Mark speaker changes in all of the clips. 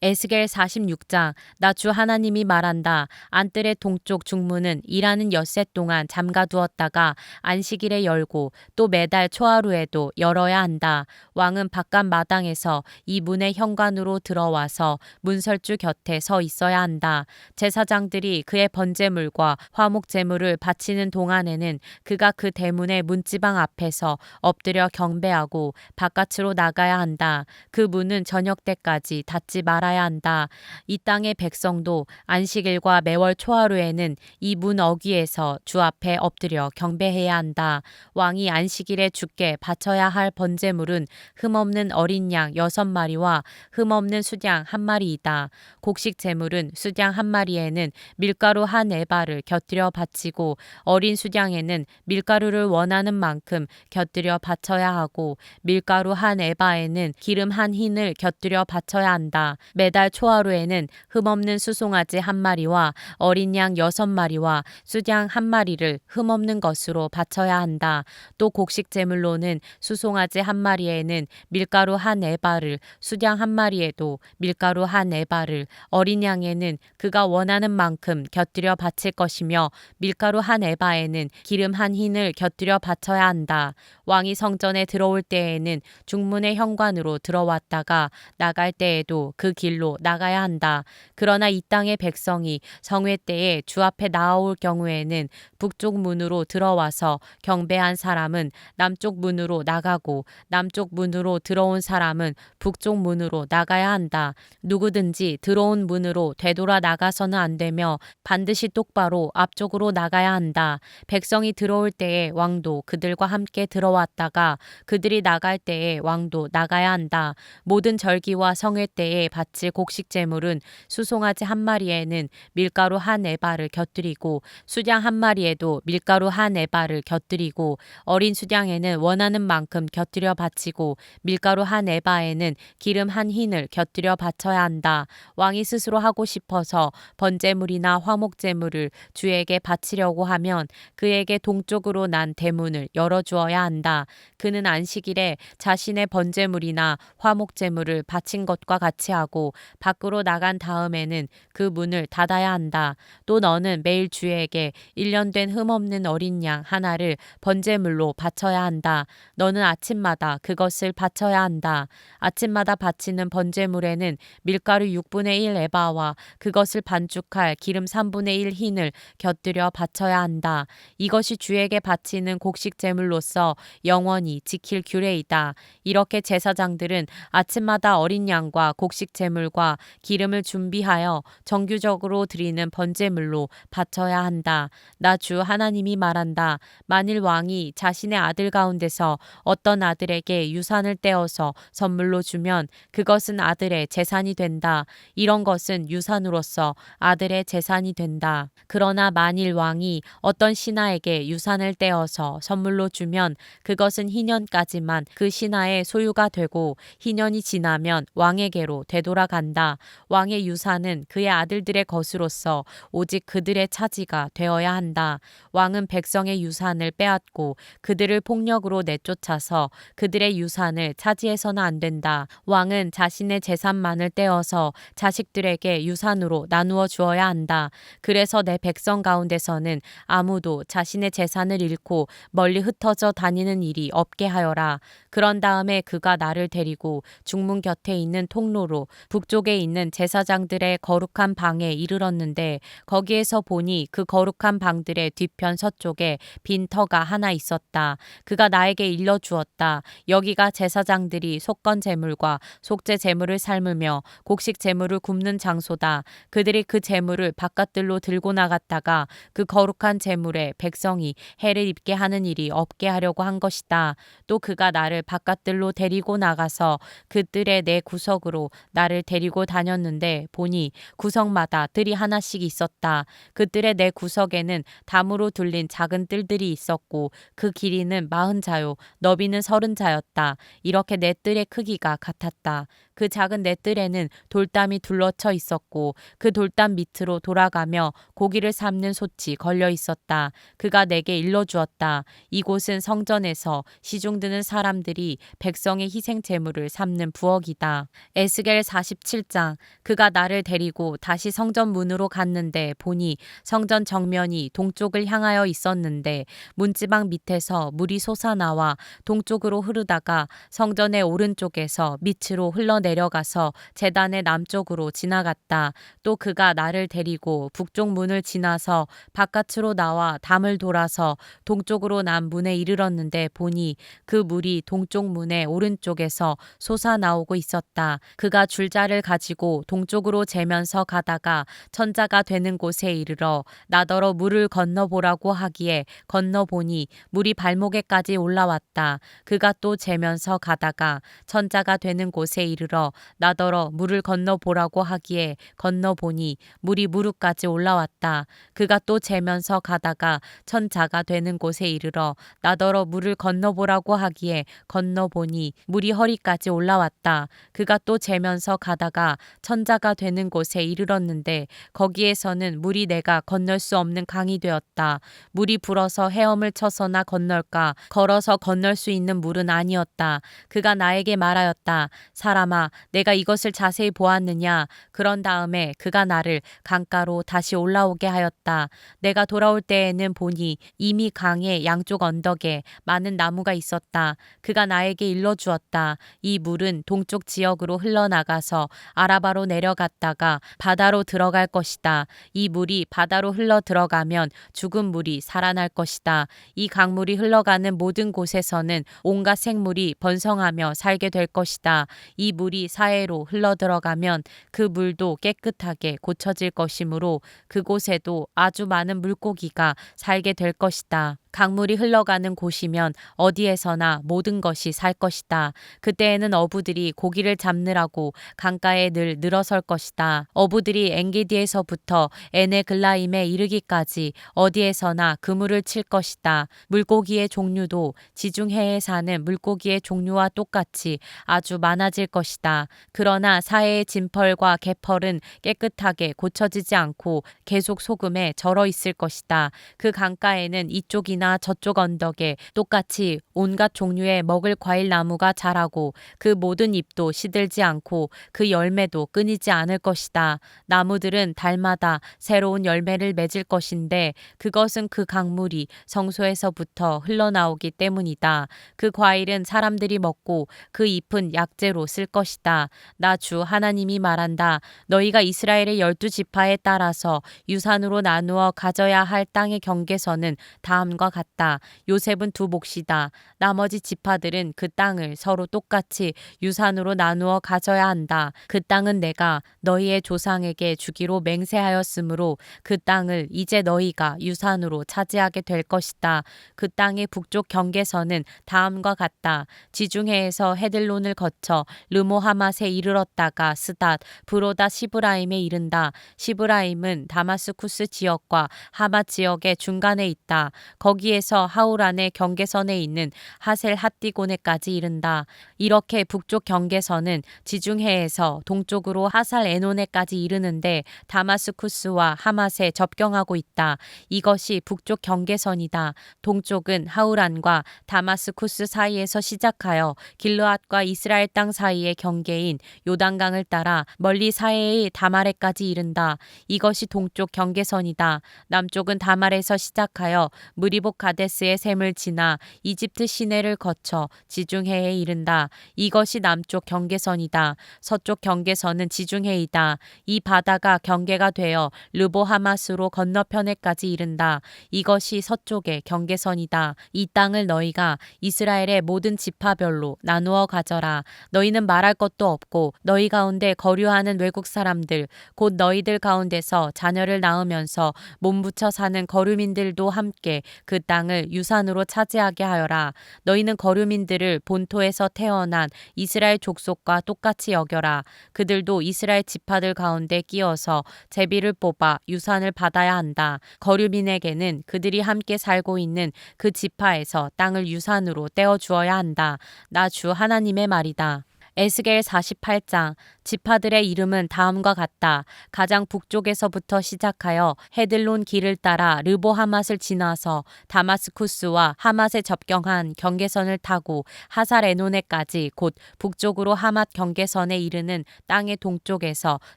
Speaker 1: 에스겔 46장. 나 주 하나님이 말한다. 안뜰의 동쪽 중문은 일하는 엿새 동안 잠가두었다가 안식일에 열고 또 매달 초하루에도 열어야 한다. 왕은 바깥 마당에서 이 문의 현관으로 들어와서 문설주 곁에 서 있어야 한다. 제사장들이 그의 번제물과 화목제물을 바치는 동안에는 그가 그 대문의 문지방 앞에서 엎드려 경배하고 바깥으로 나가야 한다. 그 문은 저녁 때까지 닫지 말아야 한다. 이 땅의 백성도 안식일과 매월 초하루에는 이 문 어귀에서 주 앞에 엎드려 경배해야 한다. 왕이 안식일에 주께 바쳐야 할 번제물은 흠없는 어린 양 6마리와 흠없는 수양 1마리이다. 곡식 제물은 수양 1마리에는 밀가루 1에바를 곁들여 바치고 어린 수양에는 밀가루를 원하는 만큼 곁들여 바쳐야 하고 밀가루 1에바에는 기름 1흰을 곁들여 바쳐야 한다. 매달 초하루에는 흠없는 수송아지 1마리와 어린 양 6마리와 수양 1마리를 흠없는 것으로 바쳐야 한다. 또 곡식 제물로는 수송아지 1마리에는 밀가루 1에바를, 수양 1마리에도 밀가루 1에바를, 어린 양에는 그가 원하는 만큼 곁들여 바칠 것이며 밀가루 1에바에는 기름 1흰을 곁들여 바쳐야 한다. 왕이 성전에 들어올 때에는 중문의 현관으로 들어왔다가 나갈 때에도 그 길로 나가야 한다. 그러나 이 땅의 백성이 성회 때에 주 앞에 나아올 경우에는 북쪽 문으로 들어와서 경배한 사람은 남쪽 문으로 나가고 남쪽 문으로 들어온 사람은 북쪽 문으로 나가야 한다. 누구든지 들어온 문으로 되돌아 나가서는 안 되며 반드시 똑바로 앞쪽으로 나가야 한다. 백성이 들어올 때에 왕도 그들과 함께 들어왔다가 그들이 나갈 때에 왕도 나가야 한다. 모든 절기와 성회 때에 바칠 곡식 제물은 수송아지 1마리에는 밀가루 1에바를 곁들이고 수양 1마리에도 밀가루 1에바를 곁들이고 어린 수양에는 원하는 만큼 곁들여 바치고 밀가루 1에바에는 기름 1흰을 곁들여 바쳐야 한다. 왕이 스스로 하고 싶어서 번제물이나 화목제물을 주에게 바치려고 하면 그에게 동쪽으로 난 대문을 열어주어야 한다. 그는 안식일에 자신의 번제물이나 화목제물을 바친 것과 같이 하고 밖으로 나간 다음에는 그 문을 닫아야 한다. 또 너는 매일 주에게 1년 된 흠없는 어린 양 하나를 번제물로 바쳐야 한다. 너는 아침마다 그것을 바쳐야 한다. 아침마다 바치는 번제물에는 밀가루 6분의 1 에바와 그것을 반죽할 기름 3분의 1 흰을 곁들여 바쳐야 한다. 이것이 주에게 바치는 곡식 제물로서 영원히 지킬 규례이다. 이렇게 제사장들은 아침마다 어린 양과 곡식 제물과 기름을 준비하여 정규적으로 드리는 번제물로 바쳐야 한다. 나 주 하나님이 말한다. 만일 왕이 자신의 아들 가운데서 어떤 아들에게 유산을 떼어서 선물로 주면 그것은 아들의 재산이 된다. 이런 것은 유산으로서 아들의 재산이 된다. 그러나 만일 왕이 어떤 신하에게 유산을 떼어서 선물로 주면 그것은 희년까지만 그 신하의 소유가 되고 희년이 지나면 왕에게로 되돌아간다. 왕의 유산은 그의 아들들의 것으로서 오직 그들의 차지가 되어야 한다. 왕은 백성의 유산을 빼앗고 그들을 폭력으로 내쫓아서 그들의 유산을 차지해서는 안 된다. 왕은 자신의 재산만을 떼어서 자식들에게 유산으로 나누어 주어야 한다. 그래서 내 백성 가운데서는 아무도 자신의 재산을 잃고 멀리 흩어져 다니는 일이 없게 하여라. 그런 다음에 그가 나를 데리고 중문 곁에 있는 통로로 북쪽에 있는 제사장들의 거룩한 방에 이르렀는데 거기에서 보니 그 거룩한 방들의 뒤편 서쪽에 빈 터가 하나 있었다. 그가 나에게 일러주었다. 여기가 제사장들이 속건 제물과 속죄 제물을 삶으며 곡식 제물을 굽는 장소다. 그들이 그 제물을 바깥들로 들고 나갔다가 그 거룩한 제물에 백성이 해를 입게 하는 일이 없게 하려고 한 것이다. 또 그가 나를 바깥들로 데리고 나가서 그들의 내 구석으로 나를 데리고 다녔는데 보니 구석마다 뜰이 하나씩 있었다. 그 뜰의 내 구석에는 담으로 둘린 작은 뜰들이 있었고 그 길이는 40자요 너비는 30자였다. 이렇게 내 뜰의 크기가 같았다. 그 작은 넷들에는 돌담이 둘러쳐 있었고 그 돌담 밑으로 돌아가며 고기를 삶는 솥이 걸려 있었다. 그가 내게 일러주었다. 이곳은 성전에서 시중드는 사람들이 백성의 희생 제물을 삶는 부엌이다. 에스겔 47장. 그가 나를 데리고 다시 성전 문으로 갔는데 보니 성전 정면이 동쪽을 향하여 있었는데 문지방 밑에서 물이 솟아나와 동쪽으로 흐르다가 성전의 오른쪽에서 밑으로 흘러내려가서 제단의 남쪽으로 지나갔다. 또 그가 나를 데리고 북쪽 문을 지나서 바깥으로 나와 담을 돌아서 동쪽으로 난 문에 이르렀는데 보니 그 물이 동쪽 문의 오른쪽에서 솟아나오고 있었다. 그가 줄자를 가지고 동쪽으로 재면서 가다가 천자가 되는 곳에 이르러 나더러 물을 건너보라고 하기에 건너보니 물이 발목에까지 올라왔다. 그가 또 재면서 가다가 천자가 되는 곳에 이르러 나더러 물을 건너보라고 하기에 건너보니 물이 무릎까지 올라왔다. 그가 또 재면서 가다가 천자가 되는 곳에 이르러 나더러 물을 건너보라고 하기에 건너보니 물이 허리까지 올라왔다. 그가 또 재면서 가다가 천자가 되는 곳에 이르렀는데 거기에서는 물이 내가 건널 수 없는 강이 되었다. 물이 불어서 헤엄을 쳐서나 건널까 걸어서 건널 수 있는 물은 아니었다. 그가 나에게 말하였다. 사람아, 내가 이것을 자세히 보았느냐? 그런 다음에 그가 나를 강가로 다시 올라오게 하였다. 내가 돌아올 때에는 보니 이미 강의 양쪽 언덕에 많은 나무가 있었다. 그가 나에게 일러주었다. 이 물은 동쪽 지역으로 흘러나가서 아라바로 내려갔다가 바다로 들어갈 것이다. 이 물이 바다로 흘러 들어가면 죽은 물이 살아날 것이다. 이 강물이 흘러가는 모든 곳에서는 온갖 생물이 번성하며 살게 될 것이다. 이 물이 사해로 흘러 들어가면 그 물도 깨끗하게 고쳐질 것이므로 그곳에도 아주 많은 물고기가 살게 될 것이다. 강물이 흘러가는 곳이면 어디에서나 모든 것이 살 것이다. 그때에는 어부들이 고기를 잡느라고 강가에 늘 늘어설 것이다. 어부들이 엔게디에서부터 에네글라임에 이르기까지 어디에서나 그물을 칠 것이다. 물고기의 종류도 지중해에 사는 물고기의 종류와 똑같이 아주 많아질 것이다. 그러나 사해의 진펄과 개펄은 깨끗하게 고쳐지지 않고 계속 소금에 절어 있을 것이다. 그 강가에는 이쪽이나 저쪽 언덕에 똑같이 온갖 종류의 먹을 과일 나무가 자라고 그 모든 잎도 시들지 않고 그 열매도 끊이지 않을 것이다. 나무들은 달마다 새로운 열매를 맺을 것인데 그것은 그 강물이 성소에서부터 흘러나오기 때문이다. 그 과일은 사람들이 먹고 그 잎은 약재로 쓸 것이다. 나 주 하나님이 말한다. 너희가 이스라엘의 12지파에 따라서 유산으로 나누어 가져야 할 땅의 경계선은 다음과 같다. 요셉은 두 몫이다. 나머지 지파들은 그 땅을 서로 똑같이 유산으로 나누어 가져야 한다. 그 땅은 내가 너희의 조상에게 주기로 맹세하였으므로 그 땅을 이제 너희가 유산으로 차지하게 될 것이다. 그 땅의 북쪽 경계선은 다음과 같다. 지중해에서 헤들론을 거쳐 르모하맛에 이르렀다가 스닷, 브로다 시브라임에 이른다. 시브라임은 다마스쿠스 지역과 하맛 지역의 중간에 있다. 거기에서 하우란의 경계선에 있는 하셀 핫디고네까지 이른다. 이렇게 북쪽 경계선은 지중해에서 동쪽으로 하살 에노네까지 이르는데 다마스쿠스와 하맛에 접경하고 있다. 이것이 북쪽 경계선이다. 동쪽은 하우란과 다마스쿠스 사이에서 시작하여 길르앗과 이스라엘 땅 사이의 경계인 요단강을 따라 멀리 사해의 다마레까지 이른다. 이것이 동쪽 경계선이다. 남쪽은 다말에서 시작하여 무리복 가데스의 샘을 지나 이집트 시내를 거쳐 지중해에 이른다. 이것이 남쪽 경계선이다. 서쪽 경계선은 지중해이다. 이 바다가 경계가 되어 르보하맛으로 건너편에까지 이른다. 이것이 서쪽의 경계선이다. 이 땅을 너희가 이스라엘의 모든 지파별로 나누어 가져라. 너희는 말할 것도 없고 너희 가운데 거류하는 외국 사람들 곧 너희들 가운데서 자녀를 낳으면서 몸붙여 사는 거류민들도 함께 그 땅을 유산으로 차지하게 하여라. 너희는 거류민들을 본토에서 태어난 이스라엘 족속과 똑같이 여겨라. 그들도 이스라엘 지파들 가운데 끼어서 제비를 뽑아 유산을 받아야 한다. 거류민에게는 그들이 함께 살고 있는 그 지파에서 땅을 유산으로 떼어 주어야 한다. 나 주 하나님의 말이다. 에스겔 48장 지파들의 이름은 다음과 같다. 가장 북쪽에서부터 시작하여 헤들론 길을 따라 르보하맛을 지나서 다마스쿠스와 하맛에 접경한 경계선을 타고 하살에노네까지 곧 북쪽으로 하맛 경계선에 이르는 땅의 동쪽에서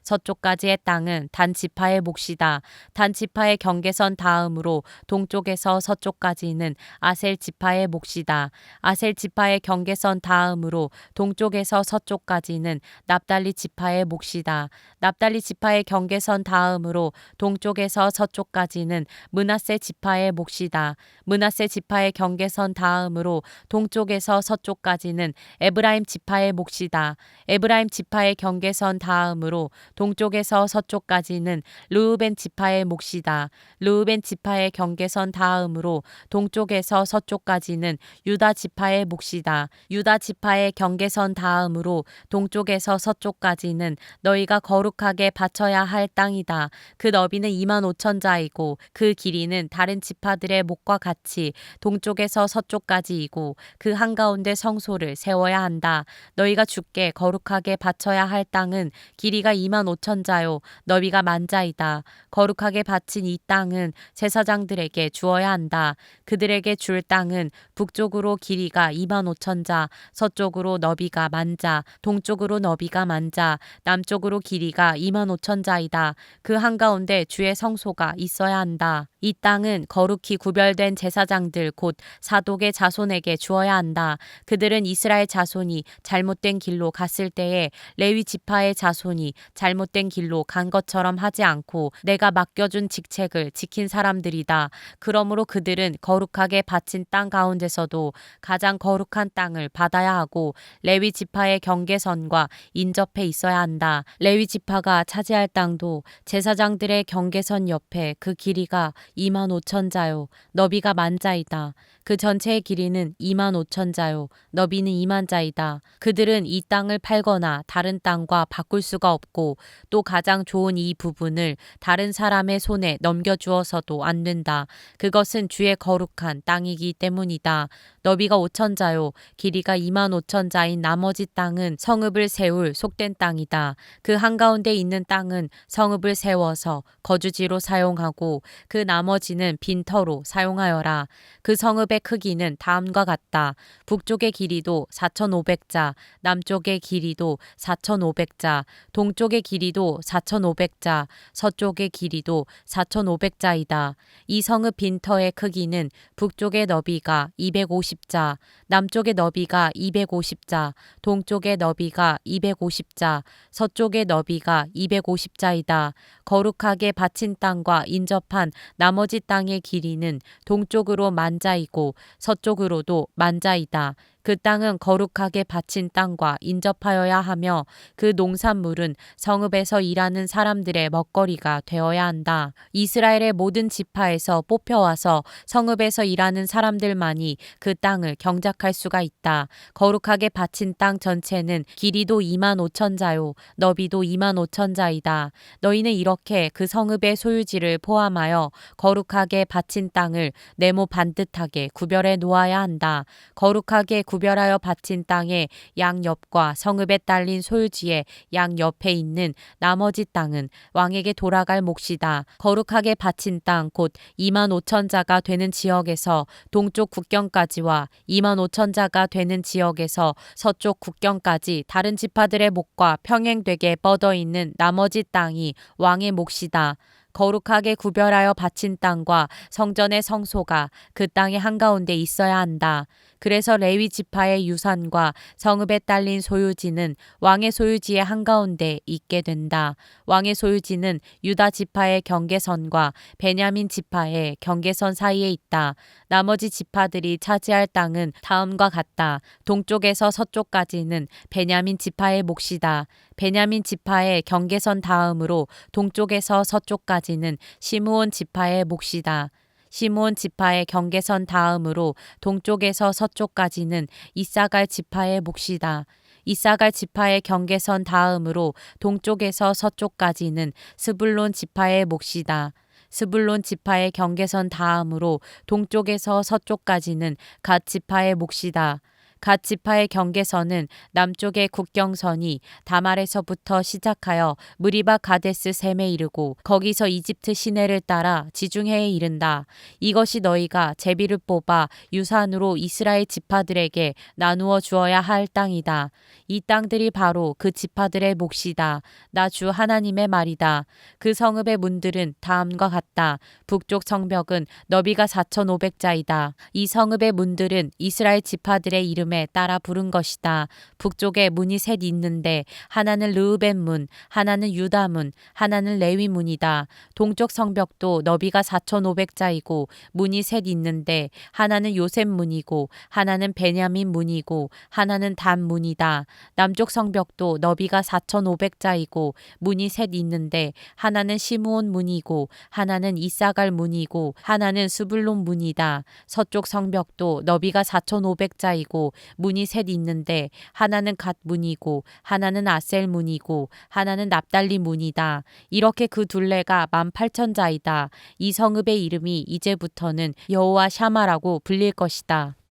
Speaker 1: 서쪽까지의 땅은 단 지파의 몫이다. 단 지파의 경계선 다음으로 동쪽에서 서쪽까지는 아셀 지파의 몫이다. 아셀 지파의 경계선 다음으로 동쪽에서 서쪽까지는 납달리 지파의 몫이다. 납달리 지파의 경계선 다음으로 동쪽에서 서쪽까지는 므낫세 지파의 몫이다. 므낫세 지파의 경계선 다음으로 동쪽에서 서쪽까지는 에브라임 지파의 몫이다. 에브라임 지파의 경계선 다음으로 동쪽에서 서쪽까지는 르우벤 지파의 몫이다. 르우벤 지파의 경계선 다음으로 동쪽에서 서쪽까지는 유다 지파의 몫이다. 유다 지파의 경계선 다음으로 동쪽에서 서쪽까지는 너희가 거룩하게 바쳐야 할 땅이다. 그 너비는 2만 5천 자이고 그 길이는 다른 지파들의 목과 같이 동쪽에서 서쪽까지이고 그 한가운데 성소를 세워야 한다. 너희가 주께 거룩하게 바쳐야 할 땅은 길이가 2만 5천 자요 너비가 만 자이다. 거룩하게 바친 이 땅은 제사장들에게 주어야 한다. 그들에게 줄 땅은 북쪽으로 길이가 2만 5천 자, 서쪽으로 너비가 만 자, 동쪽으로 너비가 만 자, 남쪽으로 길이가 2만 5천 자이다. 그 한가운데 주의 성소가 있어야 한다. 이 땅은 거룩히 구별된 제사장들 곧 사독의 자손에게 주어야 한다. 그들은 이스라엘 자손이 잘못된 길로 갔을 때에 레위 지파의 자손이 잘못된 길로 간 것처럼 하지 않고 내가 맡겨준 직책을 지킨 사람들이다. 그러므로 그들은 거룩하게 바친 땅 가운데서도 가장 거룩한 땅을 받아야 하고 레위 지파의 경계선과 인접해 있어야 한다. 레위 지파가 차지할 땅도 제사장들의 경계선 옆에 그 길이가 2만 5천 자요 너비가 만 자이다. 그 전체의 길이는 2만 5천 자요 너비는 2만 자이다. 그들은 이 땅을 팔거나 다른 땅과 바꿀 수가 없고 또 가장 좋은 이 부분을 다른 사람의 손에 넘겨주어서도 안 된다. 그것은 주의 거룩한 땅이기 때문이다. 너비가 5천 자요 길이가 2만 5천 자인 나머지 땅은 성읍을 세울 속된 땅이다. 그 한가운데 있는 땅은 성읍을 세워서 거주지로 사용하고 그 나머지는 빈터로 사용하여라. 그 성읍의 크기는 다음과 같다. 북쪽의 길이도 4,500자, 남쪽의 길이도 4,500자, 동쪽의 길이도 4,500자, 서쪽의 길이도 4,500자이다. 이 성읍 빈터의 크기는 북쪽의 너비가 250자, 남쪽의 너비가 250자, 동쪽의 너비가 250자, 서쪽의 너비가 250자이다. 거룩하게 바친 땅과 인접한 나머지 땅의 길이는 동쪽으로 만자이고 서쪽으로도 만자이다. 그 땅은 거룩하게 바친 땅과 인접하여야 하며 그 농산물은 성읍에서 일하는 사람들의 먹거리가 되어야 한다. 이스라엘의 모든 지파에서 뽑혀와서 성읍에서 일하는 사람들만이 그 땅을 경작할 수가 있다. 거룩하게 바친 땅 전체는 길이도 2만 5천 자요 너비도 2만 5천 자이다. 너희는 이렇게 그 성읍의 소유지를 포함하여 거룩하게 바친 땅을 네모 반듯하게 구별해 놓아야 한다. 거룩하게 구별하여 바친 땅의 양옆과 성읍에 딸린 소유지의 양옆에 있는 나머지 땅은 왕에게 돌아갈 몫이다. 거룩하게 바친 땅 곧 2만 5천 자가 되는 지역에서 동쪽 국경까지와 2만 5천 자가 되는 지역에서 서쪽 국경까지 다른 지파들의 몫과 평행되게 뻗어 있는 나머지 땅이 왕의 몫이다. 거룩하게 구별하여 바친 땅과 성전의 성소가 그 땅의 한가운데 있어야 한다. 그래서 레위 지파의 유산과 성읍에 딸린 소유지는 왕의 소유지의 한가운데 있게 된다. 왕의 소유지는 유다 지파의 경계선과 베냐민 지파의 경계선 사이에 있다. 나머지 지파들이 차지할 땅은 다음과 같다. 동쪽에서 서쪽까지는 베냐민 지파의 몫이다. 베냐민 지파의 경계선 다음으로 동쪽에서 서쪽까지는 시므온 지파의 몫이다. 시므온 지파의 경계선 다음으로 동쪽에서 서쪽까지는 이사갈 지파의 몫이다. 이사갈 지파의 경계선 다음으로 동쪽에서 서쪽까지는 스불론 지파의 몫이다. 스불론 지파의 경계선 다음으로 동쪽에서 서쪽까지는 갓 지파의 몫이다. 갓 지파의 경계선은 남쪽의 국경선이 다말에서부터 시작하여 무리바 가데스 셈에 이르고 거기서 이집트 시내를 따라 지중해에 이른다. 이것이 너희가 제비를 뽑아 유산으로 이스라엘 지파들에게 나누어 주어야 할 땅이다. 이 땅들이 바로 그 지파들의 몫이다. 나 주 하나님의 말이다. 그 성읍의 문들은 다음과 같다. 북쪽 성벽은 너비가 4,500자이다. 이 성읍의 문들은 이스라엘 지파들의 이름에 따라 부른 것이다. 북쪽에 문이 셋 있는데 하나는 르우벤 문, 하나는 유다 문, 하나는 레위 문이다. 동쪽 성벽도 너비가 4,500자이고 문이 셋 있는데 하나는 요셉 문이고 하나는 베냐민 문이고 하나는 단 문이다. 남쪽 성벽도 너비가 4,500자이고 문이 셋 있는데 하나는 시므온 문이고 하나는 이사갈 문이고 하나는 스불론 문이다. 서쪽 성벽도 너비가 4,500자이고 문이 셋 있는데 하나는 갓 문이고 하나는 아셀 문이고 하나는 납달리 문이다. 이렇게 그 둘레가 18,000자이다. 이 성읍의 이름이 이제부터는 여호와 샤마라고 불릴 것이다.